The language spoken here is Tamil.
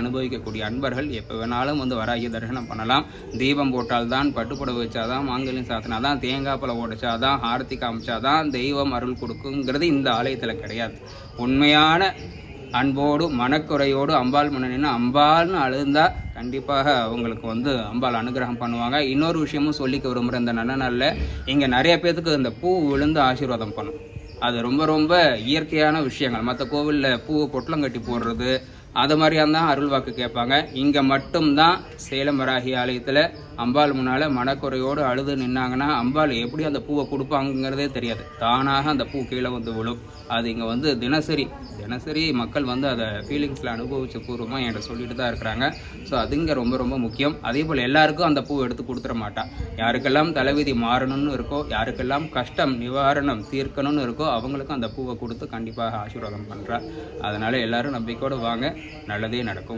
அனுபவிக்கக்கூடிய அன்பர்கள் எப்போ வேணாலும் வந்து வராகி தரிசனம் பண்ணலாம். தீபம் போட்டால்தான், பட்டுப்புடவை வச்சாதான், மாங்கல்யம் சாத்தினாதான், தேங்காய் பழம் உடைச்சாதான், ஆரத்தி காமிச்சாதான் தெய்வம் அருள் கொடுக்குங்கிறது இந்த ஆலயத்தில் கிடையாது. உண்மையான அன்போடு மனக்குறையோடு அம்பாள் முன்ன நின்று அம்பாள்னு அழுந்தா கண்டிப்பாக அவங்களுக்கு வந்து அம்பாள் அனுகிரகம் பண்ணுவாங்க. இன்னொரு விஷயமும் சொல்லிக்க விரும்புகிற இந்த நல்ல நாளில் இங்கே நிறைய பேத்துக்கு இந்த பூ விழுந்து ஆசீர்வாதம் பண்ணும். அது ரொம்ப ரொம்ப இயற்கையான விஷயங்கள். மற்ற கோவிலில் பூவை பொட்டலம் கட்டி போடுறது அது மாதிரியான தான் அருள் வாக்கு கேட்பாங்க. இங்கே மட்டும்தான் சேலம் வராகி ஆலயத்தில் அம்பாள் முன்னால் மனக்குறையோடு அழுது நின்னாங்கன்னா அம்பாள் எப்படி அந்த பூவை கொடுப்பாங்கிறதே தெரியாது. தானாக அந்த பூ கீழே வந்து விழும். அது இங்கே வந்து தினசரி மக்கள் வந்து அதை ஃபீலிங்ஸில் அனுபவிச்ச பூர்வமாக என்கிட்ட சொல்லிட்டு தான் இருக்கிறாங்க. ஸோ அது இங்கே ரொம்ப ரொம்ப முக்கியம். அதே போல் எல்லாருக்கும் அந்த பூ எடுத்து கொடுத்துட மாட்டா. யாருக்கெல்லாம் தலைவிதி மாறணும்னு இருக்கோ, யாருக்கெல்லாம் கஷ்டம் நிவாரணம் தீர்க்கணும்னு இருக்கோ அவங்களுக்கும் அந்த பூவை கொடுத்து கண்டிப்பாக ஆசீர்வாதம் பண்ணுறா. அதனால் எல்லாரும் நம்பிக்கையோடு வாங்க, நல்லதே நடக்கும்.